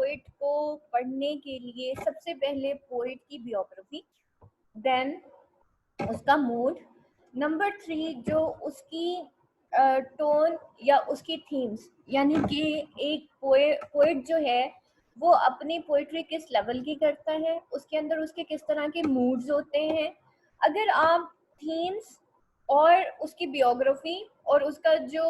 Poet को पढ़ने के लिए सबसे पहले पोइट की बियोग्राफी, देन उसका मूड, नंबर 3 जो उसकी टोन या उसकी थीम्स, यानी कि एक पोइट जो है वो अपनी पोइट्री किस लेवल की करता है, उसके अंदर उसके किस तरह के मूड्स होते हैं। अगर आप थीम्स और उसकी बियोग्राफी और उसका जो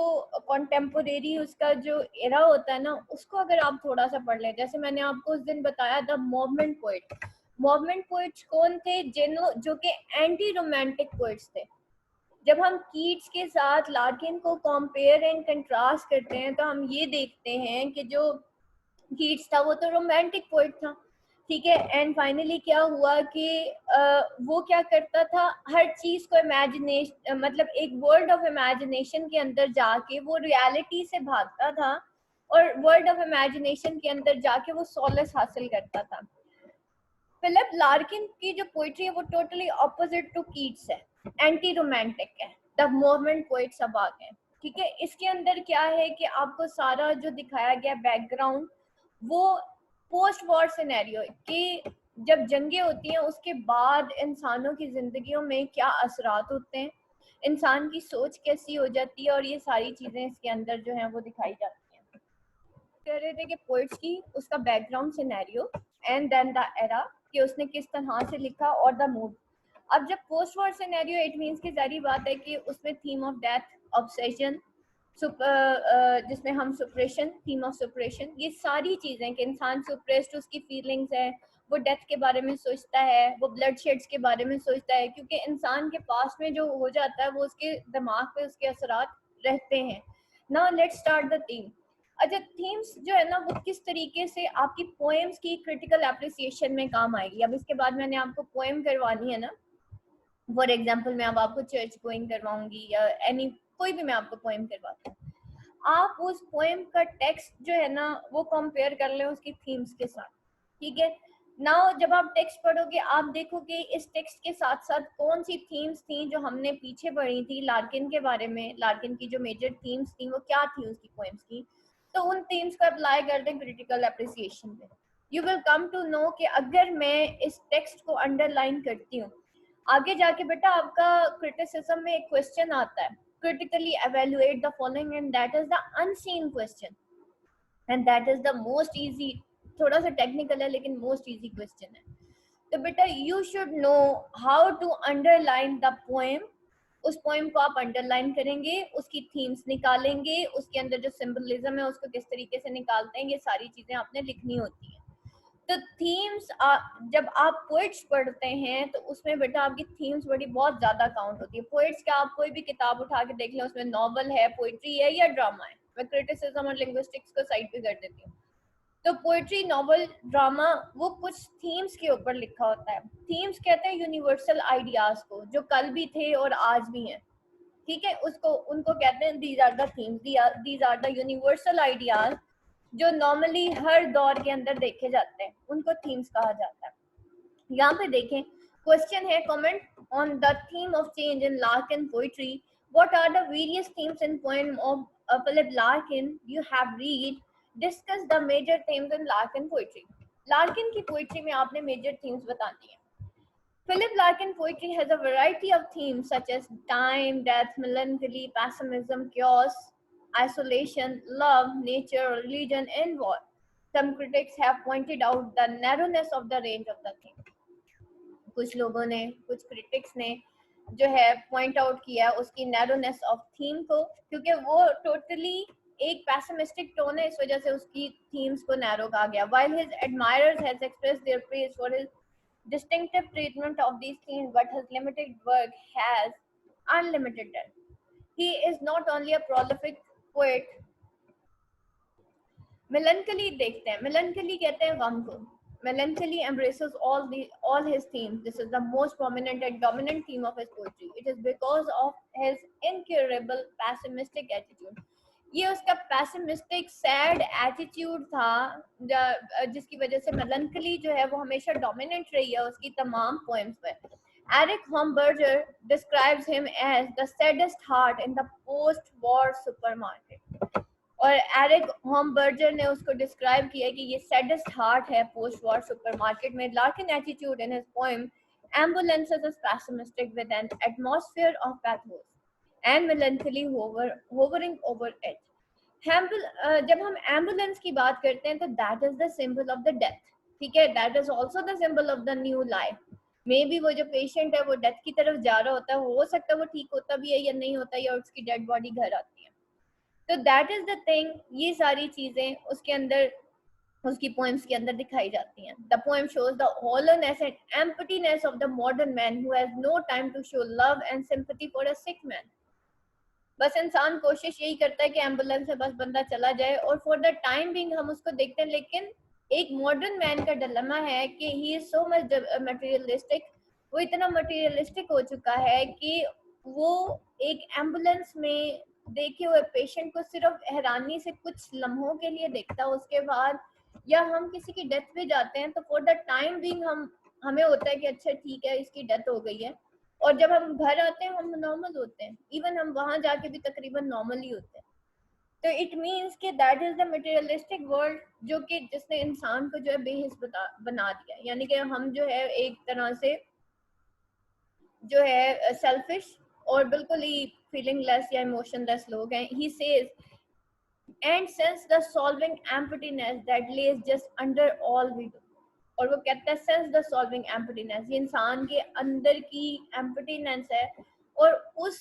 कॉन्टेम्पोरेरी उसका जो एरा होता है ना, उसको अगर आप थोड़ा सा पढ़ लें, जैसे मैंने आपको उस दिन बताया the movement poet. Movement poets कौन थे? जो कि एंटी रोमांटिक पोइट्स थे। जब हम कीट्स के साथ लार्किन को कंपेयर एंड कंट्रास्ट करते हैं तो हम ये देखते हैं कि जो कीट्स था वो तो रोमांटिक पोइट था, ठीक है। एंड फाइनली क्या हुआ कि वो क्या करता था, हर चीज को इमेजिनेशन, मतलब एक वर्ल्ड ऑफ इमेजिनेशन के अंदर जाके वो रियलिटी से भागता था और वर्ल्ड ऑफ इमेजिनेशन के अंदर जाके वो सॉलेस हासिल करता था। फिलिप लार्किन की जो पोइट्री है वो टोटली ऑपोजिट टू कीट्स है, एंटी रोमांटिक है, द मूवमेंट पोइट सब आ गए, ठीक है। इसके अंदर क्या है कि आपको सारा जो दिखाया गया बैकग्राउंड वो पोस्ट वॉर सिनेरियो कि जब जंगे होती हैं उसके बाद इंसानों की जिंदगियों में क्या असरात होते हैं, इंसान की सोच कैसी हो जाती है, और ये सारी चीजें इसके अंदर जो हैं वो दिखाई जाती हैं। कह रहे थे कि पोइट्स की उसका background scenario and then the era कि उसने किस तरह से लिखा और द मूड। अब जब post war scenario, it means की जारी बात है कि उसमें थीम ऑफ डेथ, ऑब्सेशन, जिसमें हम सुप्रेशन, थीम ऑफ सुप्रेशन, ये सारी चीजें कि इंसान सुप्रेस्ड उसकी फीलिंग्स है, वो डेथ के बारे में सोचता है, वो ब्लड शेड्स के बारे में सोचता है, क्योंकि इंसान के पास में जो हो जाता है वो उसके दिमाग पे उसके असरात रहते हैं। Now let's start the theme. अच्छा, थीम्स जो है ना वो किस तरीके से आपकी पोएम्स की क्रिटिकल एप्रिसिएशन में काम आएगी। अब इसके बाद मैंने आपको पोएम करवानी है ना, फॉर एग्जाम्पल मैं अब आपको चर्च गोइंग करवाऊंगी या एनी कोई भी मैं आपको पोएम करवाती हूँ, आप उस पोएम का टेक्स्ट जो है ना वो कंपेयर कर लें उसकी थीम्स के साथ, ठीक है। नाउ जब आप टेक्स्ट पढ़ोगे आप देखोगे इस टेक्स्ट के साथ साथ कौन सी थीम्स थी जो हमने पीछे पढ़ी थी लार्किन के बारे में, लार्किन की जो मेजर थीम्स थी वो क्या थी उसकी पोएम्स की, तो उन थीम्स को अप्लाई कर दें क्रिटिकल एप्रिसिएशन में। You will come to know कि अगर मैं इस टेक्स्ट को अंडरलाइन करती हूँ, आगे जाके बेटा आपका क्रिटिसिज्म में एक क्वेश्चन आता है, critically evaluate the following, and that is the unseen question, and that is the most easy, थोड़ा सा टेक्निकल है लेकिन मोस्ट इजी क्वेश्चन है। तो बेटा you should know how to underline the poem. उस पोएम को आप अंडरलाइन करेंगे, उसकी थीम्स निकालेंगे, उसके अंदर जो सिंबलिज्म है उसको किस तरीके से निकालते हैं, ये सारी चीजें आपने लिखनी होती है। तो थीम्स जब आप पोइट्स पढ़ते हैं तो उसमें बेटा आपकी थीम्स बड़ी बहुत ज्यादा काउंट होती है। पोइट्स का आप कोई भी किताब उठा के देख लें, उसमें नॉवल है, पोइट्री है या ड्रामा है, मैं क्रिटिसिज्म और लिंग्विस्टिक्स को साइड पे कर देती हूँ। तो पोइट्री, नॉवल, ड्रामा, वो कुछ थीम्स के ऊपर लिखा होता है। थीम्स कहते हैं यूनिवर्सल आइडियाज को जो कल भी थे और आज भी हैं, ठीक है, उसको उनको कहते हैं these are the themes, these are the universal ideas जो नॉर्मली हर दौर के अंदर देखे जाते हैं, उनको थीम्स कहा जाता है। यहाँ पे देखें क्वेश्चन है, comment on the theme of change in Larkin poetry, what are the various themes in poem of Philip Larkin you have read, discuss the major themes in Larkin poetry. Larkin की poetry में आपने major themes बतानी है। Philip Larkin poetry has a variety of themes such as time, death, melancholy, pessimism, chaos, isolation, love, nature, religion, and war. Some critics have pointed out the narrowness of the range of the theme. कुछ लोगों ने, कुछ critics ने जो है point out किया उसकी narrowness of theme को, क्योंकि वो टोटली एक पैसिमिस्टिक टोन है, इस वजह से उसकी थीम्स को नैरो कहा गया। While his admirers has expressed their praise for his distinctive treatment of these themes, but his limited work has unlimited depth. He is not only a prolific poet. Melancholy देखते हैं, melancholy कहते हैं गम को। Melancholy embraces all his themes. This is the most prominent and dominant theme of his poetry. It is because of his incurable pessimistic attitude. ये उसका pessimistic sad attitude था जिसकी वजह से मेलंकली जो है वो हमेशा डोमिनेंट रही है उसकी तमाम पोएम्स में। Eric Homberger describes him as the saddest heart in the post war supermarket. और एरिक होमबर्जर ने उसको डिस्क्राइब किया कि ये सैडेस्ट हार्ट है पोस्ट वॉर सुपरमार्केट में. Larkin attitude in his poem ambulances is pessimistic with an atmosphere of pathos and melancholy hovering over it. जब हम एम्बुलेंस की बात करते हैं तो that is the symbol of the death. ठीक है, that is also the symbol of the new life. May be वो जो पेशेंट है वो डेथ की तरफ जा रहा होता है, हो सकता है वो ठीक होता भी है या नहीं होता, या उसकी डेड बॉडी घर आती है. तो दैट इज द थिंग. ये सारी चीजें उसके अंदर, उसकी पोएम्स के अंदर दिखाई जाती हैं. The poem shows the hollowness and emptiness of the modern man who has no time to show love and sympathy for a sick man. बस इंसान कोशिश यही करता है कि एम्बुलेंस से बस बंदा चला जाए और फॉर द टाइम बिंग हम उसको देखते हैं. लेकिन एक मॉडर्न मैन का डिलेमा है कि he is so much materialistic. वो इतना मटेरियलिस्टिक हो चुका है कि वो एक एम्बुलेंस में देखे हुए पेशेंट को सिर्फ हैरानी से कुछ लम्हों के लिए देखता है. उसके बाद या हम किसी की डेथ पे जाते हैं तो फॉर द टाइम बिंग हमें होता है कि अच्छा ठीक है इसकी डेथ हो गई है, और जब हम घर आते हैं हम नॉर्मल होते हैं. इवन हम वहां जाके भी तकरीबन नॉर्मल ही होते हैं. तो इट मीन्स कि that is the materialistic world जो कि जिसने इंसान को जो है बेहिस बना दिया. यानी कि हम जो है एक तरह से जो है सेल्फिश और बिल्कुल ही फीलिंगलेस या इमोशनलेस लोग हैं. He says and sense the solving emptiness that lays just under all we do. और वो कहता है सेंस द सॉल्विंग एम्प्टीनेस. ये इंसान के अंदर की एम्प्टीनेस है और उस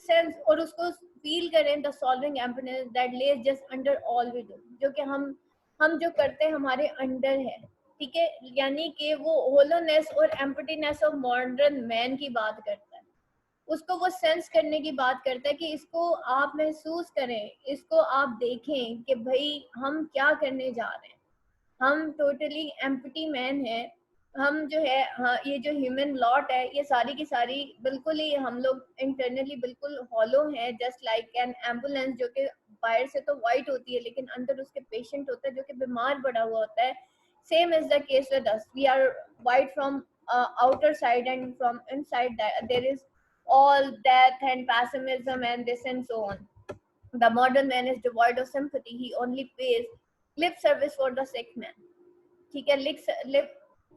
सेंस और उसको फील करें the solving emptiness that lays just under all we do, जो कि हम जो करते हैं हमारे अंडर है. ठीक है, यानी कि वो होलोनेस और एम्प्टीनेस ऑफ मॉडर्न मैन की बात करता है. उसको वो सेंस करने की बात करता है कि इसको आप महसूस करें, इसको आप देखें कि भाई हम क्या करने जा रहे हैं. हम टोटली एम्प्टी मैन है. हम जो है हाँ, ये जो ह्यूमन लॉट है ये सारी की सारी बिल्कुल ही हम लोग इंटरनली बिल्कुल हॉलो हैं. जस्ट लाइक एन एम्बुलेंस जो कि बाहर से तो वाइट होती है लेकिन अंदर उसके पेशेंट होता है जो कि बीमार पड़ा हुआ होता है. Same is the case with us. We are white from outer side and from inside that there is all death and pessimism and this and so on. The modern man is devoid of sympathy. He only pays lip service for the sick man. ठीक है, lip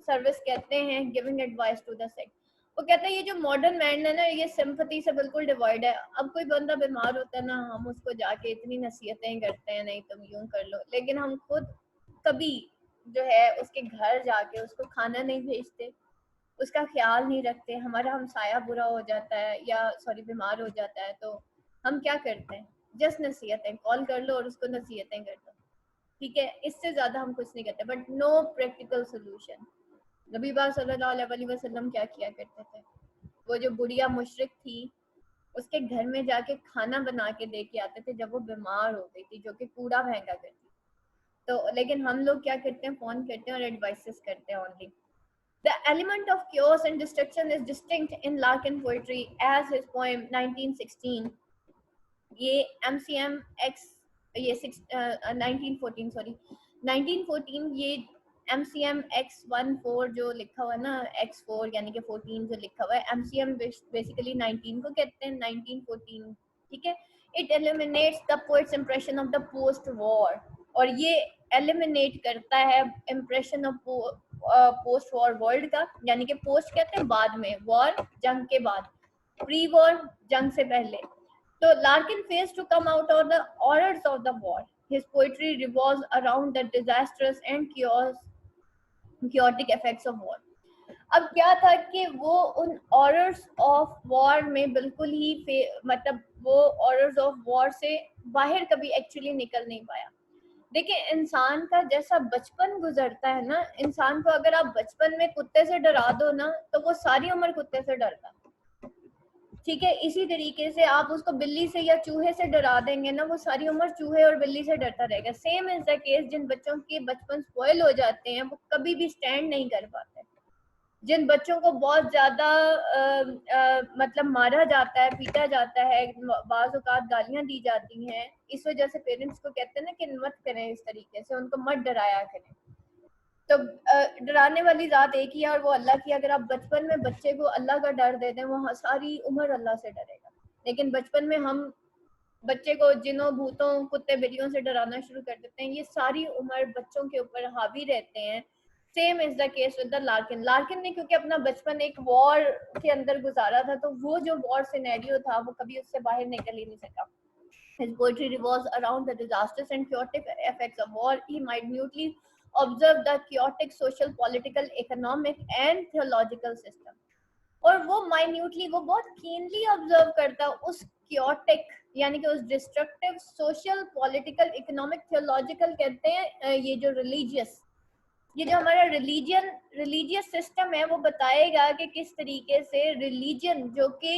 service कहते हैं giving advice to the सिक. वो कहता है ये जो modern man है ना ये सिंपैथी से बिल्कुल डिवाइड है. अब कोई बंदा बीमार होता है ना हम उसको जाके इतनी नसीहतें करते हैं नहीं तुम यूं कर लो, लेकिन हम खुद कभी जो है उसके घर जाके उसको खाना नहीं भेजते, उसका ख्याल नहीं रखते. हमारा हमसाया बुरा हो जाता है या सॉरी बीमार हो जाता है तो हम क्या करते हैं, जस्ट नसीहतें कॉल कर लो और उसको नसीहतें कर दो. ठीक है, इससे ज्यादा हम कुछ नहीं करते. But no practical solution. नबी पाक सल्लल्लाहु अलैहि वसल्लम क्या किया करते थे, वो जो बुढ़िया मुशरिक थी उसके घर में जाके खाना बना के दे के आते थे जब वो बीमार हो गई थी, जो कि कूड़ा फेंका करती. तो लेकिन हम लोग क्या करते हैं, फोन करते हैं और एडवाइसेस करते हैं only. The element of chaos and destruction is distinct in Larkin poetry as his poem 1916. ये MCMX ये 1914 सॉरी 1914 ये MCMX14 जो लिखा हुआ है ना X4 यानी कि 14 जो लिखा हुआ है, MCM बेसिकली 19 को कहते हैं 1914. ठीक है, it eliminates the poet's impression of the post war. और ये एलिमिनेट करता है impression of post war world का. यानी कि पोस्ट कहते हैं बाद में, वॉर जंग के बाद, प्री वॉर जंग से पहले. तो Larkin phase to come out of the orders of the war. His poetry revolves around the disasters and chaotic effects of war. अब क्या था कि वो उन ऑर्डर्स ऑफ वॉर में बिल्कुल ही मतलब वो ऑर्डर्स ऑफ वॉर से बाहर कभी एक्चुअली निकल नहीं पाया. देखिए इंसान का जैसा बचपन गुजरता है ना, इंसान को अगर आप बचपन में कुत्ते से डरा दो ना तो वो सारी उम्र कुत्ते से डरता. ठीक है, इसी तरीके से आप उसको बिल्ली से या चूहे से डरा देंगे ना वो सारी उम्र चूहे और बिल्ली से डरता रहेगा. सेम इज द केस जिन बच्चों के बचपन स्पॉइल हो जाते हैं वो कभी भी स्टैंड नहीं कर पाते. जिन बच्चों को बहुत ज्यादा मतलब मारा जाता है, पीटा जाता है, बाज़ औक़ात गालियां दी जाती हैं, इस वजह से पेरेंट्स को कहते हैं ना कि मत करें इस तरीके से, उनको मत डराया करें. तो डराने वाली ज़ात एक ही है और वो अल्लाह की. अगर आप बचपन में बच्चे को अल्लाह का डर दे दें वो सारी उम्र अल्लाह से डरेगा. लेकिन बचपन में हम बच्चे को जिनों भूतों कुत्ते बिल्लियों से डराना शुरू कर देते हैं, ये सारी उम्र बच्चों के ऊपर हावी रहते हैं। Same is the case with the Larkin. Larkin ने क्योंकि अपना बचपन एक वॉर के अंदर गुजारा था, तो वो जो वॉर सिनेरियो था वो कभी उससे बाहर निकल ही नहीं सका। His poetry revolves around the disastrous and chaotic effects of war. He minutely observed the chaotic social, political, economic and theological system. और वो माइन्यूटली, वो बहुत कीनली ऑब्जर्व करता उस क्योटिक यानी कि उस destructive social political economic theological कहते हैं ये जो रिलीजियस, ये जो हमारा रिलीजियस सिस्टम है वो बताएगा कि किस तरीके से रिलीजन जो कि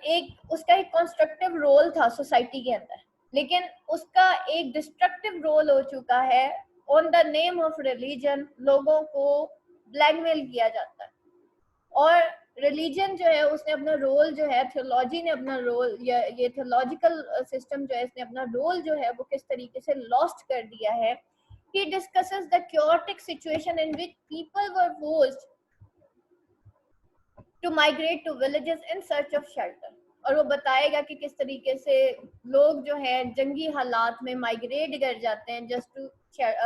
एक उसका एक कंस्ट्रक्टिव रोल था सोसाइटी के अंदर, लेकिन उसका एक डिस्ट्रक्टिव रोल हो चुका है। On the name of religion लोगों को ब्लैकमेल किया जाता है, और रिलीजन जो है उसने अपना रोल जो है, थियोलॉजी ने अपना रोल, या ये थियोलॉजिकल सिस्टम जो है इसने अपना रोल जो है वो किस तरीके से लॉस्ट कर दिया है। He discusses the chaotic situation in which people were forced to migrate to villages in search of shelter, और वो बताएगा कि किस तरीके से लोग जो है जंगी हालात में माइग्रेट कर जाते हैं जस्ट टू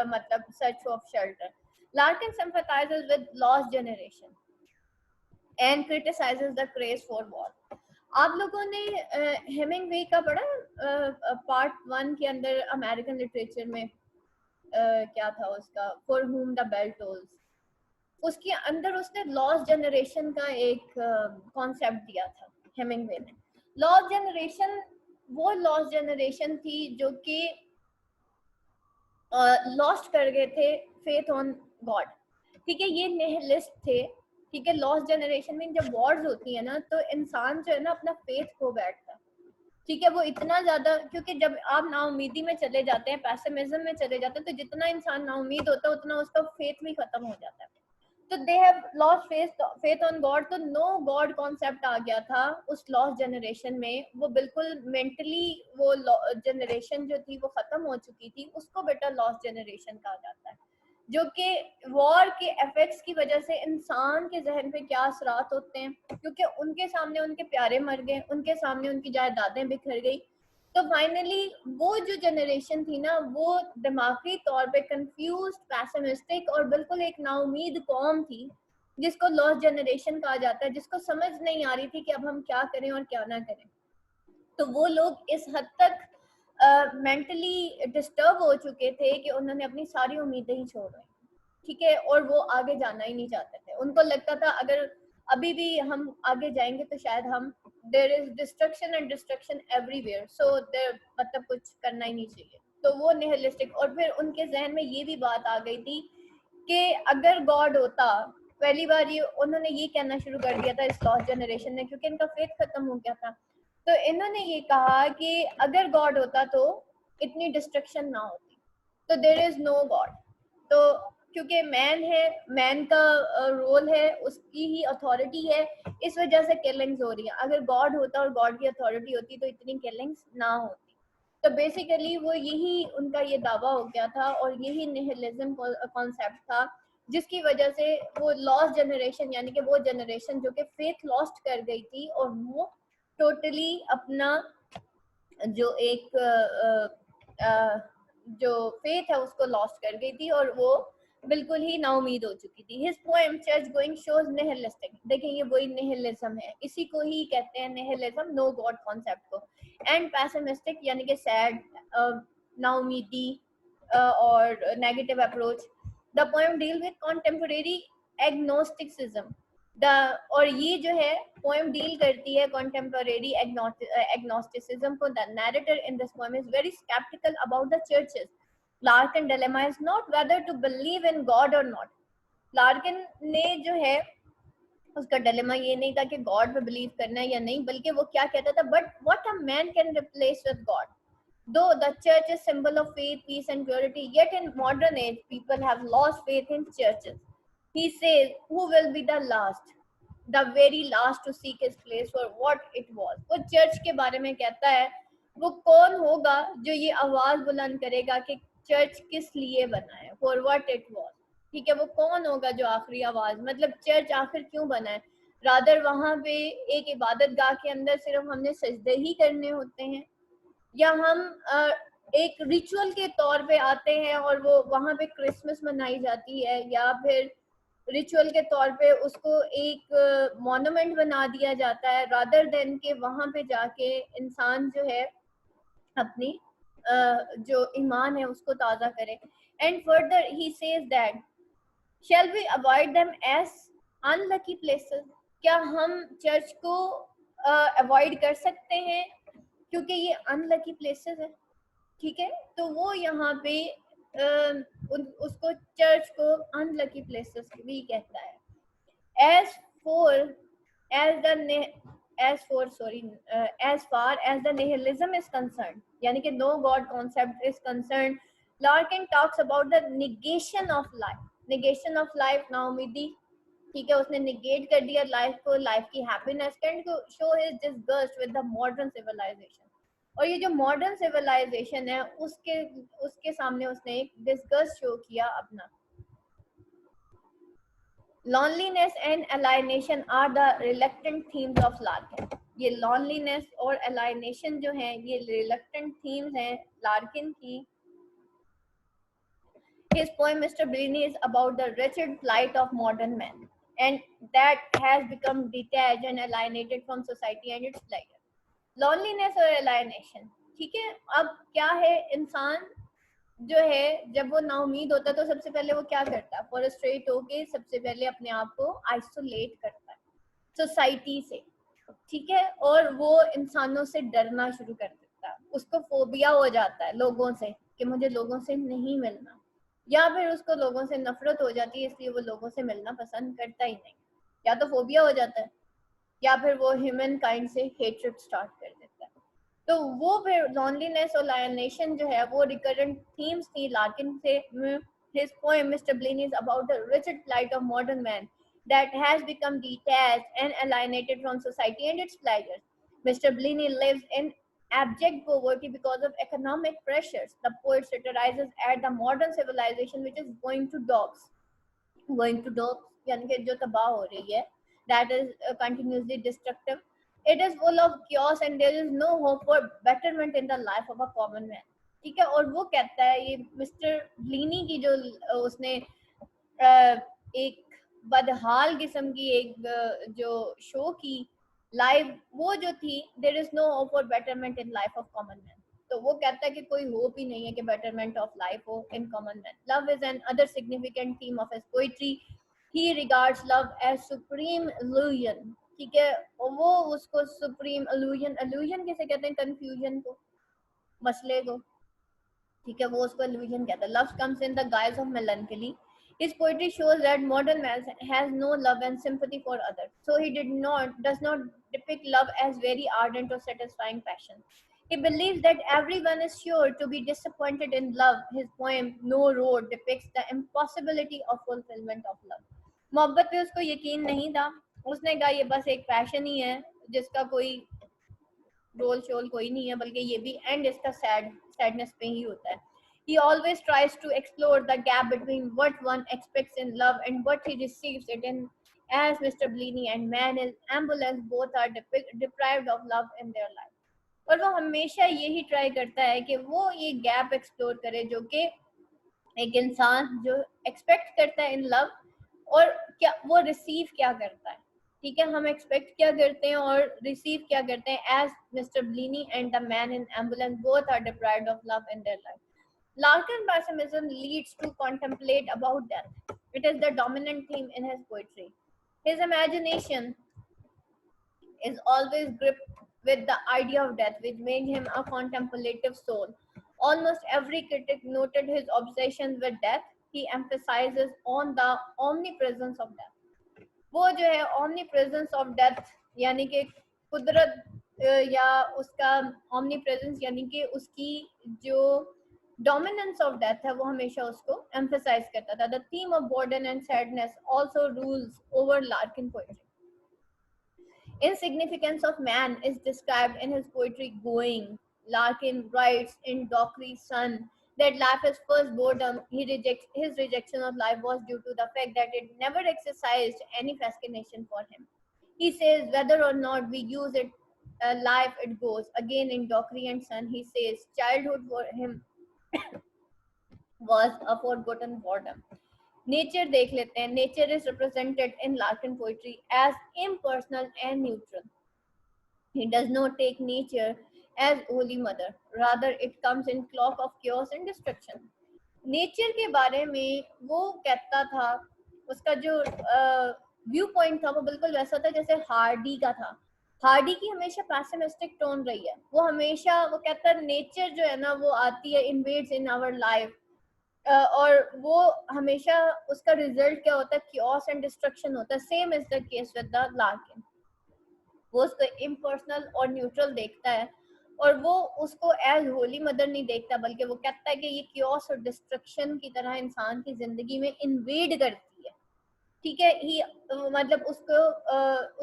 मतलब search of shelter. Larkin sympathizes with lost generation and criticizes the craze for war. आप लोगों ने हेमिंगवे का पढ़ा पार्ट 1 के अंदर अमेरिकन लिटरेचर में क्या था उसका, for whom the bell tolls, उसके अंदर उसने लॉस्ट जनरेशन का एक कॉन्सेप्ट दिया था हेमिंगवे ने। लॉस्ट जनरेशन वो लॉस्ट जनरेशन थी जो कि लॉस्ट कर गए थे फेथ ऑन गॉड, ठीक है, ये निहिलिस्ट थे, ठीक है। लॉस्ट जनरेशन में जब वॉर्स होती है ना तो इंसान जो है ना अपना फेथ खो बैठता है, ठीक है। वो इतना ज्यादा, क्योंकि जब आप नाउमीदी में चले जाते हैं, पैसिमिज्म में चले जाते हैं, तो जितना इंसान नाउमीद होता है उतना उसका फेथ भी खत्म हो जाता है। तो they have lost faith on God, तो नो गॉड कॉन्सेप्ट आ गया था उस लॉस्ट जनरेशन में। वो बिल्कुल मेंटली वो जनरेशन जो थी वो खत्म हो चुकी थी, उसको बेटा लॉस्ट जनरेशन कहा जाता है, जो कि वॉर के इफेक्ट्स की वजह से इंसान के जहन पे क्या असरात होते हैं, क्योंकि उनके सामने उनके प्यारे मर गए, उनके सामने उनकी जायदादें बिखर गई। तो फाइनली वो जो जनरेशन थी ना वो दिमागी तौर पे कंफ्यूज्ड, पैसिमिस्टिक और बिल्कुल एक नाउमीद कौम थी, जिसको लॉस्ट जनरेशन कहा जाता है, जिसको समझ नहीं आ रही थी कि अब हम क्या करें और क्या ना करें। तो वो लोग इस हद तक मेंटली डिस्टर्ब हो चुके थे कि उन्होंने अपनी सारी उम्मीदें ही छोड़ दी, ठीक है, और वो आगे जाना ही नहीं चाहते थे। उनको लगता था अगर अभी भी हम आगे जाएंगे तो शायद हम, there is destruction and destruction everywhere, so there मतलब कुछ करना ही नहीं चाहिए। तो वो निहिलिस्टिक, और फिर उनके जहन में ये भी बात आ गई थी कि अगर गॉड होता, पहली बार ये उन्होंने ये कहना शुरू कर दिया था इस लॉस्ट जनरेशन ने, क्योंकि इनका फेथ खत्म हो गया था। तो इन्होंने ये कहा कि अगर गॉड होता तो इतनी डिस्ट्रक्शन ना होती, तो देयर इज नो गॉड। तो क्योंकि मैन है, मैन का रोल है, उसकी ही अथॉरिटी है, इस वजह से किलिंग्स हो रही है। अगर गॉड होता और गॉड की अथॉरिटी होती तो इतनी किलिंग्स ना होती। तो बेसिकली वो यही उनका ये दावा हो गया था, और यही निहिलिज्म कॉन्सेप्ट था, जिसकी वजह से वो लॉस्ट जनरेशन यानी कि वो जनरेशन जो कि फेथ लॉस्ट कर गई थी, और वो टोटली अपना जो एक जो फेथ है उसको लॉस्ट कर गई थी, और वो बिल्कुल ही नाउमीद हो चुकी थी। His poem church going shows nihilistic, देखिए ये वही निहिलिज्म है, इसी को ही कहते हैं निहिलिज्म, नो गॉड कॉन्सेप्ट को। एंड पैसिमिस्टिक यानी कि सैड, नाउमीदी और negative approach. The poem deal with contemporary agnosticism, और ये जो है पोएम डील करती है कॉन्टेम्पोरेरी एग्नोस्टिसिज्म को। The narrator in this poem is very sceptical about the churches. Larkin dilemma is not whether to believe in God or not. Larkin ने जो है उसका डिलेमा ये नहीं था कि गॉड पे बिलीव करना है या नहीं, बल्कि वो क्या कहता था, but what a man can replace with God, though the church is symbol of faith, peace and purity, yet in modern age people have lost faith in churches. He says, who will be the last, the very last to seek his place for what it was. वो church के बारे में कहता है, वो कौन होगा जो ये आवाज बुलंद करेगा कि चर्च किस लिए बना है, for what it was, ठीक है। वो कौन होगा जो आखिरी आवाज, मतलब चर्च आखिर क्यों बना है, रादर वहाँ पे एक इबादत गाह के अंदर सिर्फ हमने सजदे ही करने होते हैं, या हम एक रिचुअल के तौर पे आते हैं और वो वहाँ पे क्रिसमस मनाई जाती है, या फिर रिचुअल के तौर पे उसको एक मॉन्यूमेंट बना दिया जाता है, रादर देन के वहाँ पे जाके इंसान जो है अपनी जो ईमान है उसको ताज़ा करे. And further he says that shall we avoid them as unlucky places? क्या हम चर्च को अवॉइड कर सकते हैं क्योंकि ये अनलकी प्लेसेस है? ठीक है, तो वो यहाँ पे उसको चर्च को अनलकी प्लेसेस भी कहता है. as for as the as for sorry as far as the nihilism is concerned, यानी कि no god concept is concerned, Larkin talks about the negation of life. negation of life नाउमीदी, ठीक है, उसने negate कर दिया लाइफ को, life की happiness को, show his disgust with the modern civilisation. और ये जो मॉडर्न सिविलाइजेशन है उसके उसके सामने उसने एक डिसगस्ट शो किया अपना. Loneliness and alienation are the reluctant themes of Larkin. ये loneliness और alienation जो हैं ये reluctant themes हैं Larkin की. His poem Mr. Brini is about the wretched plight of modern men, and that has become detached and alienated from society and its pleasure. Loneliness और alienation, ठीक है. अब क्या है, इंसान जो है जब वो नाउमीद होता है तो सबसे पहले वो क्या करता है, फ्रस्ट्रेट होके सबसे पहले अपने आप को आइसोलेट करता है सोसाइटी से, ठीक है, और वो इंसानों से डरना शुरू कर देता है, उसको फोबिया हो जाता है लोगों से कि मुझे लोगों से नहीं मिलना, या फिर उसको लोगों से नफरत हो जाती है इसलिए वो लोगों से मिलना पसंद करता ही नहीं. या तो फोबिया हो जाता है या फिर वो ह्यूमन काइंड से हेट्रेड स्टार्ट कर देता है. तो वो फिर लॉनलीनेस और लायनेशन जो है वो रिकरेंट थीम्स थी लार्किन से. His poem Mr. Blaine is about the wretched plight of modern man that has become detached and alienated from society and its pleasures. Mr. Blaine lives in abject poverty because of economic pressures. The poet satirizes at the modern civilization which is going to dogs. Going to dogs यानी कि जो तबाह हो रही है, that is continuously destructive. It is full of chaos and there is no hope for betterment in the life of a common man. ठीक है, और वो कहता है ये मिस्टर ब्लीनी की जो उसने एक बदहाल किस्म की एक जो शो की लाइव वो जो थी, there is no hope for betterment in life of common man. तो वो कहता है कि कोई होप ही नहीं है कि बेटरमेंट ऑफ लाइफ हो in common man. Love is another significant theme of his poetry. He regards love as supreme illusion, ठीक है, और वो उसको सुप्रीम इल्यूजन, इल्यूजन किसे कहते हैं, कंफ्यूजन को, मसले को, ठीक है, वो उसको इल्यूजन कहता है. Love comes in the guys of melancholy. His poetry shows that modern man has no love and sympathy for others, so he does not depict love as very ardent or satisfying passion. He believes that everyone is sure to be disappointed in love. His poem No Road depicts the impossibility of fulfillment of love. मोहब्बत पे उसको यकीन नहीं था, उसने कहा ये बस एक पैशन ही है जिसका कोई रोल शोल कोई नहीं है, बल्कि ये भी एंड इसका सैडनेस पे ही होता है. He always tries to explore the gap between what one expects in love and what he receives it in. As Mr. Bleeny and Man is Ambulance both are deprived of love in their life. और वो हमेशा यही try करता है कि वो ये gap explore करे जो कि एक इंसान जो एक्सपेक्ट करता है इन लव और क्या वो रिसीव क्या करता है. ठीक है, हम एक्सपेक्ट क्या करते हैं और रिसीव क्या करते हैं. As mister Bleaney and the man in ambulance both are deprived of love in their life. Larkin pessimism leads to contemplate about death. It is the dominant theme in his poetry. His imagination is always gripped with the idea of death, which made him a contemplative soul. Almost every critic noted his obsession with death. He emphasizes on the omnipresence of death. वो जो है omnipresence of death यानी कि कुदरत या उसका omnipresence यानी कि उसकी जो dominance of death है वो हमेशा उसको emphasize करता था. The theme of burden and sadness also rules over Larkin poetry. Insignificance of man is described in his poetry going. Larkin writes in Dockery's Son that life is first boredom. His rejection of life was due to the fact that it never exercised any fascination for him. He says whether or not we use it, life it goes. Again in Dockery and Son, he says childhood for him was a forgotten boredom. Nature देख लेते हैं. Nature is represented in Larkin poetry as impersonal and neutral. He does not take nature as holy mother, rather it comes in cloak of chaos and destruction. Nature के बारे में वो कहता था, उसका जो व्यू पॉइंट था वो बिल्कुल वैसा था जैसे हार्डी का था. हार्डी की हमेशा पैसिमिस्टिक टोन रही है. वो हमेशा वो कहता है नेचर जो है ना वो आती है, इन्वेड्स इन आवर लाइफ, और वो हमेशा उसका रिजल्ट क्या होता है, क्योस एंड डिस्ट्रक्शन होता है. Same is the case with the Larkin. वो उसको इम्पर्सनल और न्यूट्रल देखता है, और वो उसको एज होली मदर नहीं देखता, बल्कि वो कहता है कि ये क्योस और डिस्ट्रक्शन की तरह इंसान की जिंदगी में इन्वेड करती है. ठीक है, ही मतलब उसको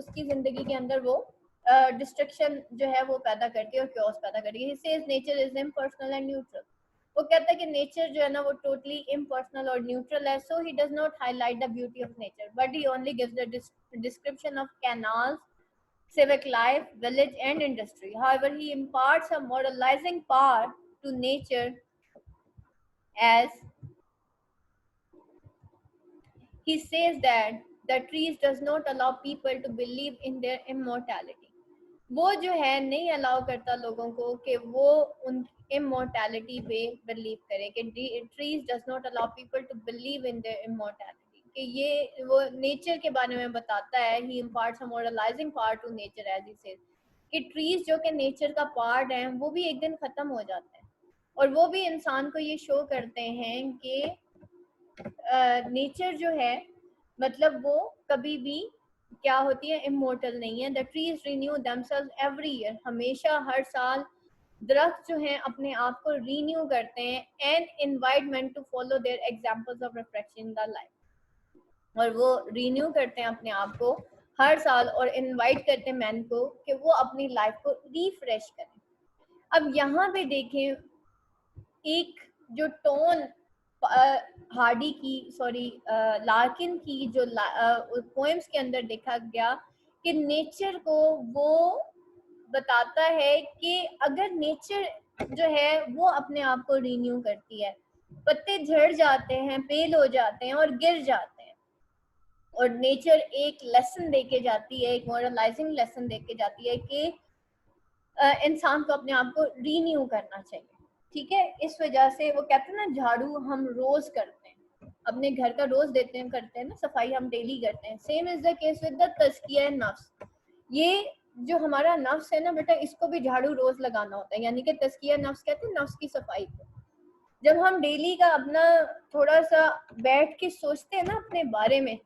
उसकी जिंदगी के अंदर वो डिस्ट्रक्शन जो है वो पैदा करती है और क्योस पैदा करती है. He says nature is impersonal and neutral. वो कहता है कि नेचर जो है ना वो टोटली इम्पर्सनल और न्यूट्रल है. So he does not highlight the beauty of nature, but he only gives the description of canals, civic life, village, and industry. However, he imparts a moralizing power to nature as he says that the trees does not allow people to believe in their immortality. वो जो है नहीं allow करता लोगों को कि वो उन इमोर्टैलिटी पे बिलीव करें, कि trees does not allow people to believe in their immortality. कि ये वो नेचर के बारे में बताता है. He imparts a moralising part to nature as he says कि ट्रीज जो कि नेचर का पार्ट है वो भी एक दिन खत्म हो जाते हैं, और वो भी इंसान को ये शो करते हैं कि नेचर जो है मतलब वो कभी भी क्या होती है, इमोर्टल नहीं है. The trees renew themselves every year. हमेशा हर साल दरख्त जो हैं अपने आप को रिन्यू करते हैं. And invite man to follow their examples of refraction in the life. और वो रिन्यू करते हैं अपने आप को हर साल, और इनवाइट करते हैं मैन को कि वो अपनी लाइफ को रिफ्रेश करें. अब यहाँ पे देखें एक जो टोन हार्डी की लार्किन की जो पोएम्स के अंदर देखा गया कि नेचर को वो बताता है कि अगर नेचर जो है वो अपने आप को रिन्यू करती है, पत्ते झड़ जाते हैं, पेल हो जाते हैं और गिर जाते हैं, और नेचर एक लेसन देके जाती है, एक मॉरलाइजिंग लेसन देके जाती है कि इंसान को अपने आप को रिन्यू करना चाहिए. ठीक है, इस वजह से वो कहते हैं ना झाड़ू हम रोज करते हैं, अपने घर का रोज देते हैं, करते हैं ना, सफाई हम डेली करते हैं. Same is the case with the तज़किया नफ्स. ये जो हमारा नफ्स है ना बेटा, इसको भी झाड़ू रोज लगाना होता है. यानी कि तज़किया नफ्स कहते हैं नफ्स की सफाई को. जब हम डेली का अपना थोड़ा सा बैठ के सोचते हैं ना अपने बारे में,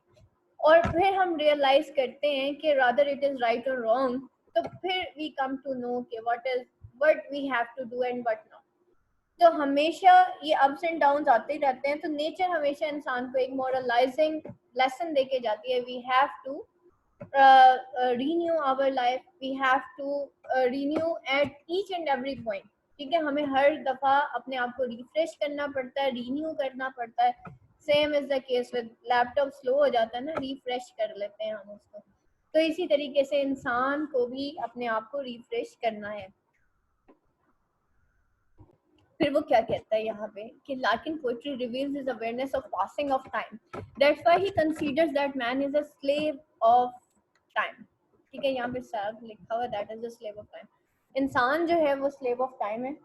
और फिर हम रियलाइज करते हैं कि रादर इट इज राइट और रॉन्ग, तो फिर वी कम टू नो कि what we have to do and what not. तो हमेशा ये अप्स एंड डाउन्स आते ही रहते हैं. तो नेचर हमेशा इंसान को एक मॉरलाइजिंग लेसन देके जाती है. We have to renew our life, we have to renew at each and every point. ठीक है, हमें हर दफा अपने आप को रिफ्रेश करना पड़ता है, रिन्यू करना पड़ता है. Same is the case with laptop, slow हो जाता है ना, रिफ्रेश कर लेते हैं हम उसको. तो इसी तरीके से इंसान को भी अपने आप को रिफ्रेश करना है. फिर वो क्या कहता है यहाँ पे कि Larkin poetry reveals his awareness of passing of time. That's why he considers that man is a slave of time. ठीक है, यहाँ पे साफ लिखा हुआ that is the slave of time. इंसान जो है वो स्लेव ऑफ टाइम है.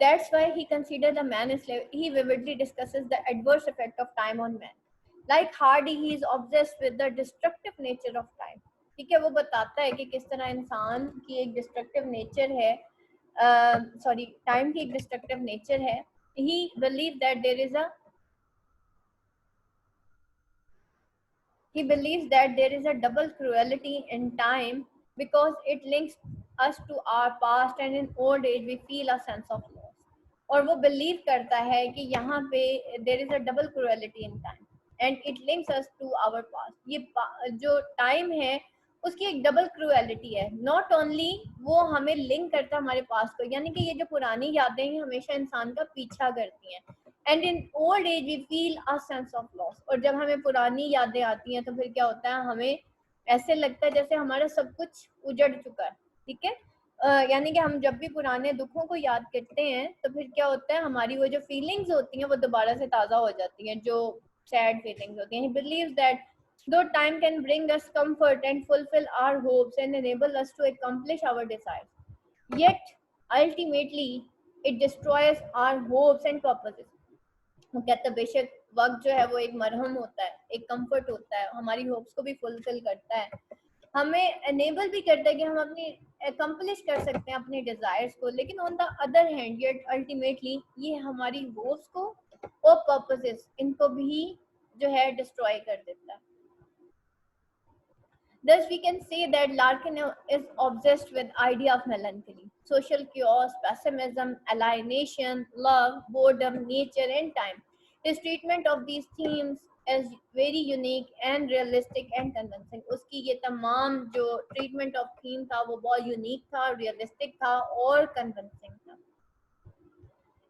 That's why he considered the man a slave. He vividly discusses the adverse effect of time on man. Like Hardy, he is obsessed with the destructive nature of time. ठीक है, वो बताता है कि किस तरह इंसान की एक डिस्ट्रक्टिव नेचर है, टाइम की एक डिस्ट्रक्टिव नेचर है. He believes that there is a double cruelty in time because it links us to our past, and in old age we feel a sense of loss. और वो believe करता है कि यहाँ पे there is a double cruelty in time and it links us to our past. ये जो time है उसकी एक डबल क्रूएलिटी है. नॉट ओनली वो हमें लिंक करता है हमारे पास को, यानी कि ये जो पुरानी यादें हैं हमेशा इंसान का पीछा करती हैं. And in old age we feel a sense of loss. और जब हमें पुरानी यादें आती हैं तो फिर क्या होता है, हमें ऐसे लगता है जैसे हमारा सब कुछ उजड़ चुका है। ठीक है, यानी कि हम जब भी पुराने दुखों को याद करते हैं तो फिर क्या होता है, हमारी वो जो फीलिंग्स होती हैं वो दोबारा से ताज़ा हो जाती हैं, जो सैड फीलिंग्स होती हैं। He believes that though time can bring us comfort and fulfill our hopes and enable us to accomplish our desires, yet ultimately it destroys our hopes and purposes। वो कहता है बेशक वक्त जो है वो एक मरहम होता है, एक कंफर्ट होता है, हमारी होप्स को भी फुलफिल करता है, हमें एनेबल भी करता है कि हम अपनी अकम्पलिश कर सकते हैं अपने डिजायर्स को, लेकिन on the other hand yet ultimately ये हमारी होप्स को और पर्पसेस इनको भी जो है डिस्ट्रॉय कर देता है। Thus, we can say that Larkin is obsessed with idea of melancholy, social chaos, pessimism, alienation, love, boredom, nature, and time. His treatment of these themes is very unique and realistic and convincing. उसकी ये तमाम जो treatment of theme था वो बहुत unique था, realistic था और convincing था।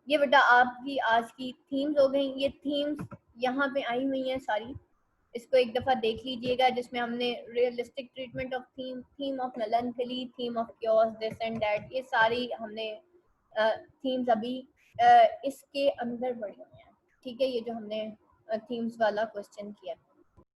ये बेटा आपकी आज की themes हो गई। ये themes यहाँ पे आई हुई हैं सारी, इसको एक दफ़ा देख लीजिएगा, जिसमें हमने realistic treatment of theme of मेलनकली, theme of chaos, this and that, ये सारी हमने थीम्स अभी इसके अंदर पढ़ी हुई हैं। ठीक है, ये जो हमने थीम्स वाला क्वेश्चन किया।